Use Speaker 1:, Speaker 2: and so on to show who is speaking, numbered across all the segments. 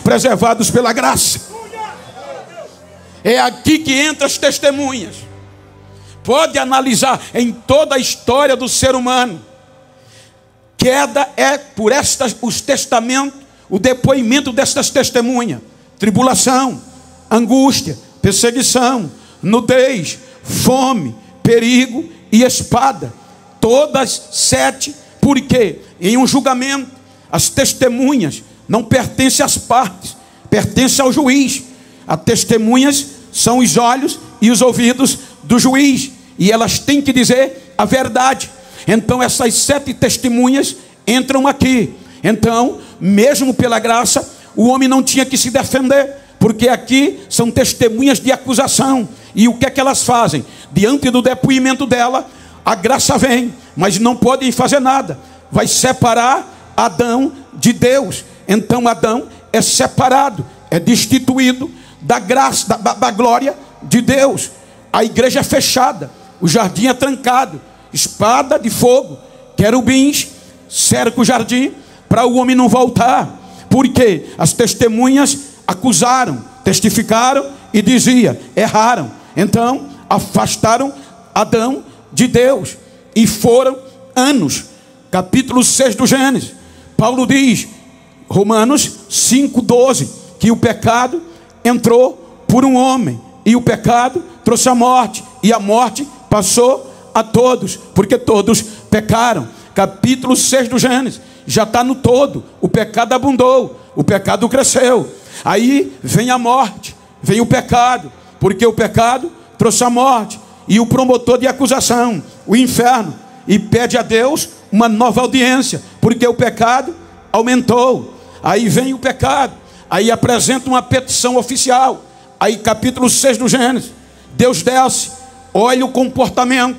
Speaker 1: preservados pela graça. É aqui que entram as testemunhas. Pode analisar em toda a história do ser humano. Queda é por os testamentos, o depoimento destas testemunhas. Tribulação, angústia, perseguição, nudez, fome, perigo e espada. Todas 7, porque em um julgamento as testemunhas não pertencem às partes, pertencem ao juiz. As testemunhas são os olhos e os ouvidos do juiz, e elas têm que dizer a verdade. Então essas 7 testemunhas entram aqui. Então, mesmo pela graça, o homem não tinha que se defender, porque aqui são testemunhas de acusação. E o que é que elas fazem? Diante do depoimento dela, a graça vem, mas não podem fazer nada. Vai separar Adão de Deus. Então Adão é separado, é destituído da graça, da glória de Deus. A igreja é fechada, o jardim é trancado, espada de fogo, querubins cercam o jardim para o homem não voltar. Porque as testemunhas acusaram, testificaram e diziam, erraram. Então afastaram Adão de Deus. E foram anos. Capítulo 6 do Gênesis, Paulo diz, Romanos 5,12, que o pecado entrou por um homem, e o pecado trouxe a morte, e a morte passou a todos, porque todos pecaram. Capítulo 6 do Gênesis, já está no todo. O pecado abundou, o pecado cresceu. Aí vem a morte, vem o pecado, porque o pecado trouxe a morte. E o promotor de acusação, o inferno, e pede a Deus uma nova audiência, porque o pecado aumentou. Aí vem o pecado, aí apresenta uma petição oficial. Aí capítulo 6 do Gênesis, Deus desce, olha o comportamento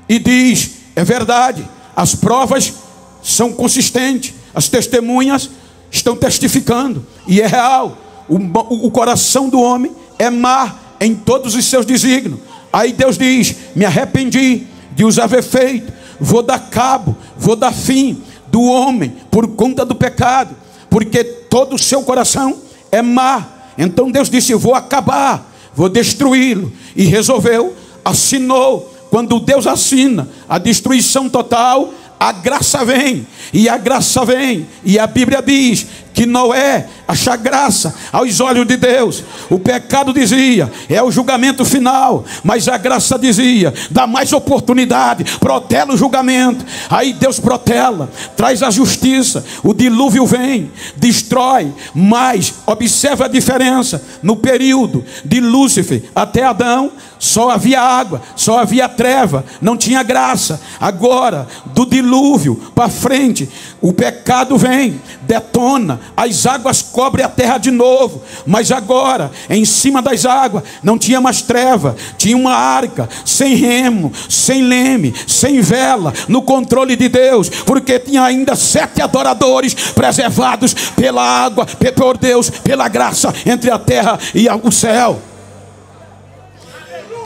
Speaker 1: e diz, é verdade, as provas são consistentes, as testemunhas estão testificando, e é real, o coração do homem é má em todos os seus desígnios. Aí Deus diz, me arrependi de os haver feito, vou dar cabo, vou dar fim do homem por conta do pecado, porque todo o seu coração é má. Então Deus disse, vou acabar, vou destruí-lo, e resolveu, assinou. Quando Deus assina a destruição total, a graça vem, e a graça vem, e a Bíblia diz que Noé acha graça aos olhos de Deus. O pecado dizia, é o julgamento final, mas a graça dizia, dá mais oportunidade, protela o julgamento. Aí Deus protela, traz a justiça, o dilúvio vem, destrói, mas observa a diferença. No período de Lúcifer até Adão, só havia água, só havia treva, não tinha graça. Agora, do dilúvio para frente, o pecado vem, detona, as águas cobrem a terra de novo. Mas agora, em cima das águas, não tinha mais treva, tinha uma arca, sem remo, sem leme, sem vela, no controle de Deus, porque tinha ainda 7 adoradores preservados pela água, por Deus, pela graça, entre a terra e o céu.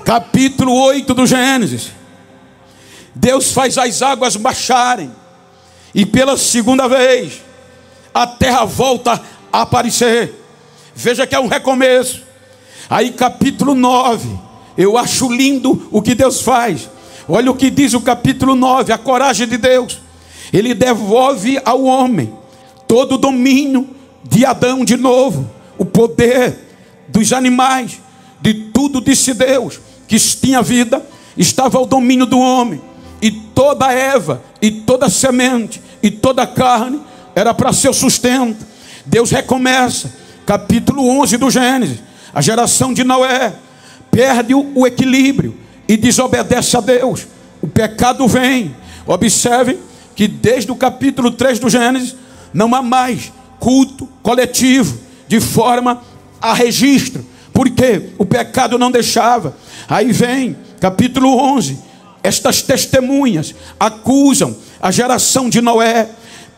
Speaker 1: Capítulo 8 do Gênesis, Deus faz as águas baixarem, e pela segunda vez a terra volta a aparecer. Veja que é um recomeço. Aí capítulo 9, eu acho lindo o que Deus faz. Olha o que diz o capítulo 9, a coragem de Deus. Ele devolve ao homem todo o domínio de Adão de novo, o poder dos animais, de tudo, disse Deus, que tinha vida, estava ao domínio do homem. E toda Eva, e toda semente, e toda carne era para seu sustento. Deus recomeça, capítulo 11 do Gênesis. A geração de Noé perde o equilíbrio e desobedece a Deus. O pecado vem. Observe que desde o capítulo 3 do Gênesis não há mais culto coletivo de forma a registro, porque o pecado não deixava. Aí vem capítulo 11, estas testemunhas acusam a geração de Noé,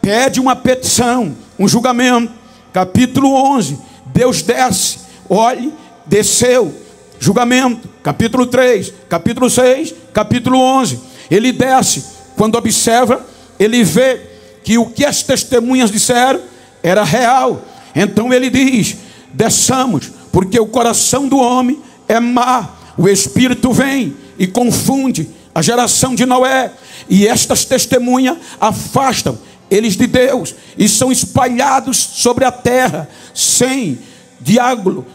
Speaker 1: pede uma petição, um julgamento. Capítulo 11, Deus desce, olhe, desceu, julgamento. Capítulo 3, capítulo 6, capítulo 11, ele desce. Quando observa, ele vê que o que as testemunhas disseram era real. Então ele diz: desçamos, porque o coração do homem é má. O Espírito vem e confunde a geração de Noé, e estas testemunhas afastam eles de Deus, e são espalhados sobre a terra, sem diálogo,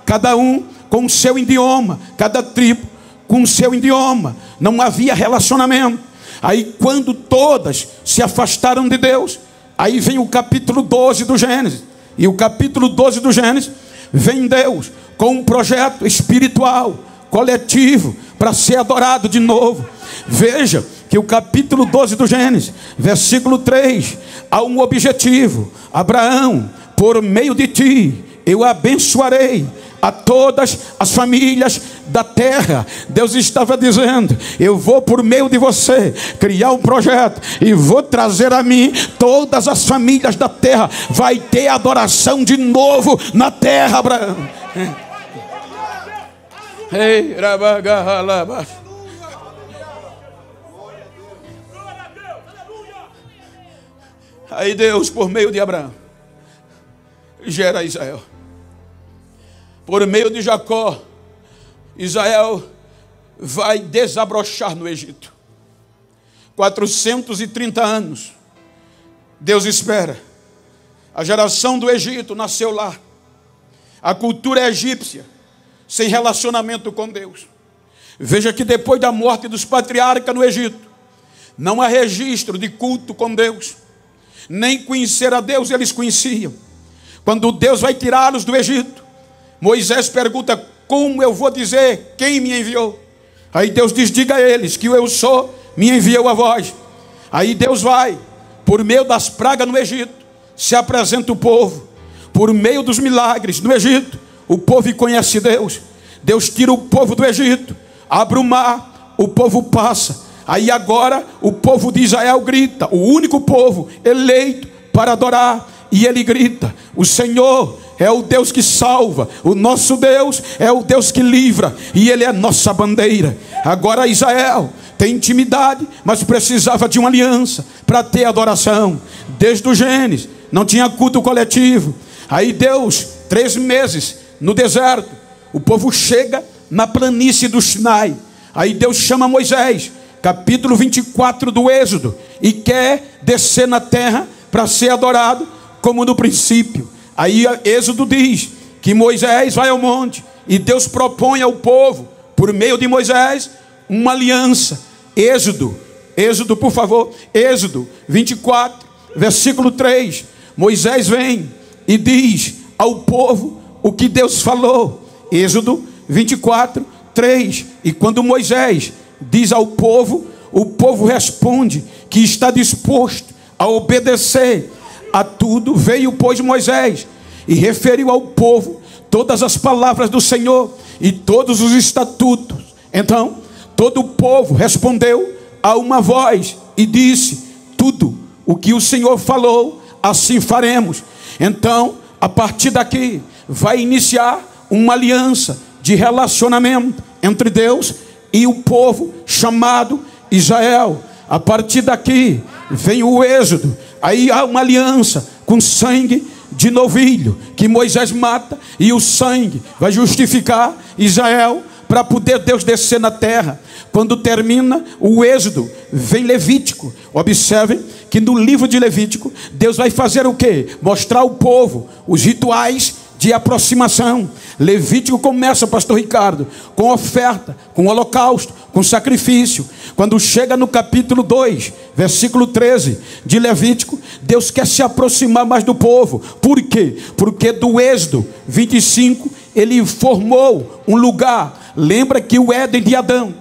Speaker 1: cada um com o seu idioma, cada tribo com o seu idioma. Não havia relacionamento. Aí quando todas se afastaram de Deus, aí vem o capítulo 12 do Gênesis. E o capítulo 12 do Gênesis vem Deus com um projeto espiritual, coletivo, para ser adorado de novo. Veja que o capítulo 12 do Gênesis, versículo 3, há um objetivo: Abraão, por meio de ti, eu abençoarei a todas as famílias da terra. Deus estava dizendo: eu vou por meio de você criar um projeto e vou trazer a mim todas as famílias da terra. Vai ter adoração de novo na terra, Abraão. Ei, aí Deus, por meio de Abraão, gera Israel. Por meio de Jacó, Israel vai desabrochar no Egito. 430 anos Deus espera. A geração do Egito nasceu lá. A cultura egípcia, sem relacionamento com Deus. Veja que depois da morte dos patriarcas no Egito, não há registro de culto com Deus. Nem conhecer a Deus eles conheciam. Quando Deus vai tirá-los do Egito, Moisés pergunta: como eu vou dizer quem me enviou? Aí Deus diz: diga a eles que o eu sou me enviou a vós. Aí Deus vai, por meio das pragas no Egito, se apresenta o povo. Por meio dos milagres no Egito, o povo conhece Deus. Deus tira o povo do Egito, abre o mar, o povo passa. Aí agora o povo de Israel grita, o único povo eleito para adorar. E ele grita: o Senhor é o Deus que salva, o nosso Deus é o Deus que livra, e Ele é nossa bandeira. Agora Israel tem intimidade, mas precisava de uma aliança para ter adoração. Desde o Gênesis não tinha culto coletivo. Aí Deus, 3 meses no deserto, o povo chega na planície do Sinai. Aí Deus chama Moisés, capítulo 24 do Êxodo, e quer descer na terra para ser adorado como no princípio. Aí Êxodo diz que Moisés vai ao monte e Deus propõe ao povo, por meio de Moisés, uma aliança. Êxodo, por favor, Êxodo 24, versículo 3. Moisés vem e diz ao povo o que Deus falou. Êxodo 24, 3. E quando Moisés diz ao povo, o povo responde que está disposto a obedecer a tudo. Veio, pois, Moisés e referiu ao povo todas as palavras do Senhor e todos os estatutos. Então todo o povo respondeu a uma voz e disse: tudo o que o Senhor falou, assim faremos. Então, a partir daqui, vai iniciar uma aliança de relacionamento entre Deus e o povo chamado Israel. A partir daqui vem o Êxodo. Aí há uma aliança com sangue de novilho que Moisés mata, e o sangue vai justificar Israel para poder Deus descer na terra. Quando termina o Êxodo, vem Levítico. Observem que no livro de Levítico, Deus vai fazer o quê? Mostrar ao povo os rituais de aproximação. Levítico começa, pastor Ricardo, com oferta, com holocausto, com sacrifício. Quando chega no capítulo 2, versículo 13 de Levítico, Deus quer se aproximar mais do povo. Por quê? Porque do Êxodo 25, ele formou um lugar. Lembra que o Éden de Adão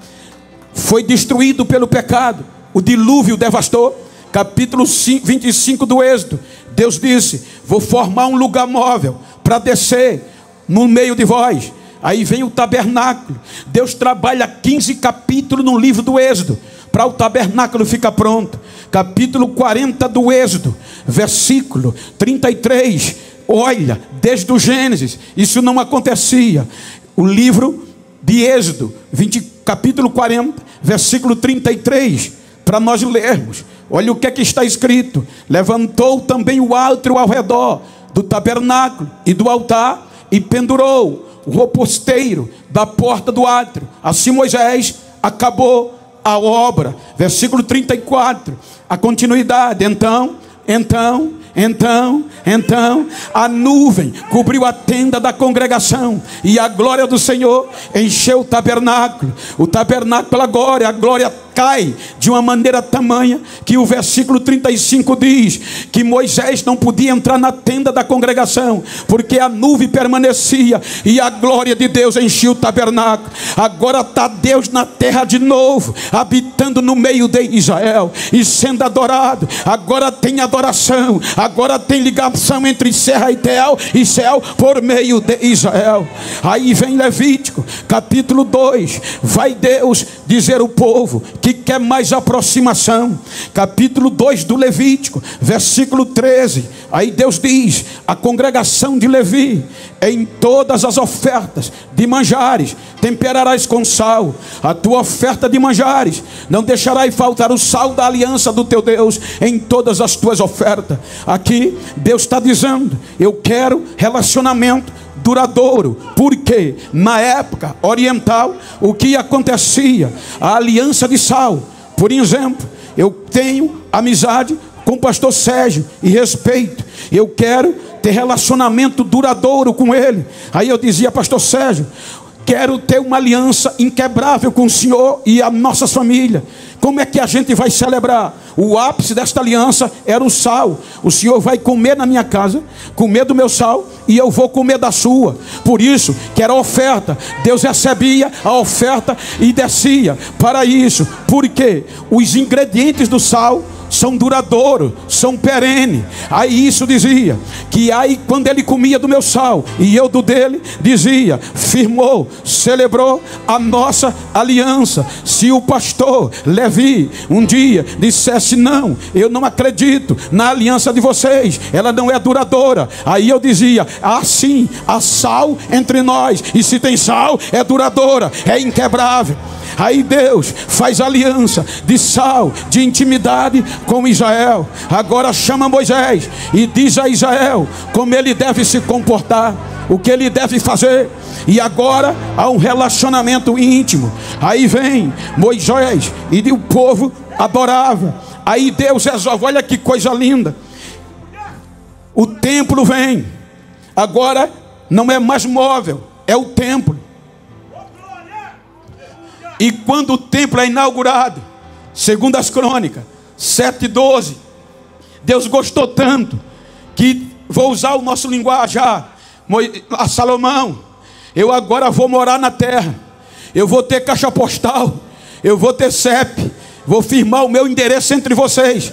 Speaker 1: foi destruído pelo pecado, o dilúvio devastou. Capítulo 25 do Êxodo, Deus disse: vou formar um lugar móvel para descer no meio de vós. Aí vem o tabernáculo. Deus trabalha 15 capítulos no livro do Êxodo para o tabernáculo ficar pronto. Capítulo 40 do Êxodo, versículo 33. Olha, desde o Gênesis isso não acontecia. O livro de Êxodo, capítulo 40, versículo 33, para nós lermos. Olha o que é que está escrito: levantou também o alto ao redor do tabernáculo e do altar e pendurou o reposteiro da porta do átrio. Assim Moisés acabou a obra. Versículo 34, a continuidade. Então, a nuvem cobriu a tenda da congregação, e a glória do Senhor encheu o tabernáculo. O tabernáculo agora, a glória cai de uma maneira tamanha que o versículo 35 diz que Moisés não podia entrar na tenda da congregação, porque a nuvem permanecia e a glória de Deus enchia o tabernáculo. Agora está Deus na terra de novo, habitando no meio de Israel e sendo adorado. Agora tem adoração, agora tem ligação entre serra e céu por meio de Israel. Aí vem Levítico capítulo 2, vai Deus dizer ao povo que quer mais aproximação. Capítulo 2 do Levítico, versículo 13. Aí Deus diz: a congregação de Levi, em todas as ofertas de manjares temperarás com sal. A tua oferta de manjares não deixarás faltar o sal da aliança do teu Deus em todas as tuas ofertas. Aqui Deus está dizendo: eu quero relacionamento duradouro, porque na época oriental o que acontecia? A aliança de sal. Por exemplo, eu tenho amizade com o pastor Sérgio e respeito, eu quero ter relacionamento duradouro com ele. Aí eu dizia: pastor Sérgio, quero ter uma aliança inquebrável com o senhor e a nossa família. Como é que a gente vai celebrar? O ápice desta aliança era o sal. O senhor vai comer na minha casa, comer do meu sal, e eu vou comer da sua. Por isso que era oferta. Deus recebia a oferta e descia para isso. Porque os ingredientes do sal são duradouros, são perenes. Aí isso dizia que aí quando ele comia do meu sal e eu do dele, dizia: firmou, celebrou a nossa aliança. Se o pastor Levi um dia dissesse: não, eu não acredito na aliança de vocês, ela não é duradoura, aí eu dizia: assim, há sal entre nós, e se tem sal, é duradoura, é inquebrável. Aí Deus faz aliança de sal, de intimidade com Israel. Agora chama Moisés e diz a Israel como ele deve se comportar, o que ele deve fazer. E agora há um relacionamento íntimo. Aí vem Moisés e o povo adorava. Aí Deus resolve, olha que coisa linda. O templo vem. Agora não é mais móvel, é o templo. E quando o templo é inaugurado, segundo as Crônicas 7:12, Deus gostou tanto que, vou usar o nosso linguajar, a Salomão: eu agora vou morar na terra, eu vou ter caixa postal, eu vou ter CEP, vou firmar o meu endereço entre vocês,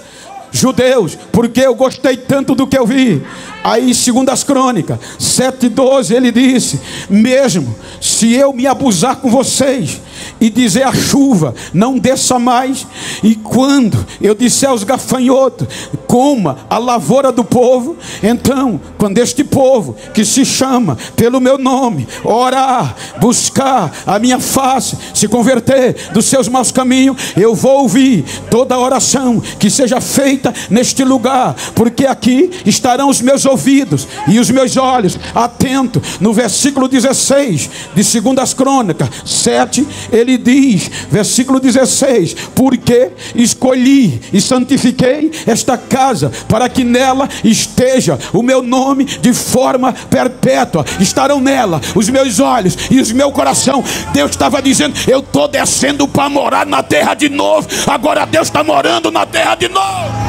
Speaker 1: judeus, porque eu gostei tanto do que eu vi. Aí, segundo as Crônicas 7:12, ele disse: mesmo se eu me abusar com vocês e dizer a chuva não desça mais, e quando eu disser aos gafanhotos coma a lavoura do povo, então quando este povo que se chama pelo meu nome orar, buscar a minha face, se converter dos seus maus caminhos, eu vou ouvir toda a oração que seja feita neste lugar, porque aqui estarão os meus ouvidos e os meus olhos atentos. No versículo 16 de 2 Crônicas 7, ele diz, versículo 16: porque escolhi e santifiquei esta casa, para que nela esteja o meu nome de forma perpétua. Estarão nela os meus olhos e o meu coração. Deus estava dizendo: eu estou descendo para morar na terra de novo. Agora Deus está morando na terra de novo.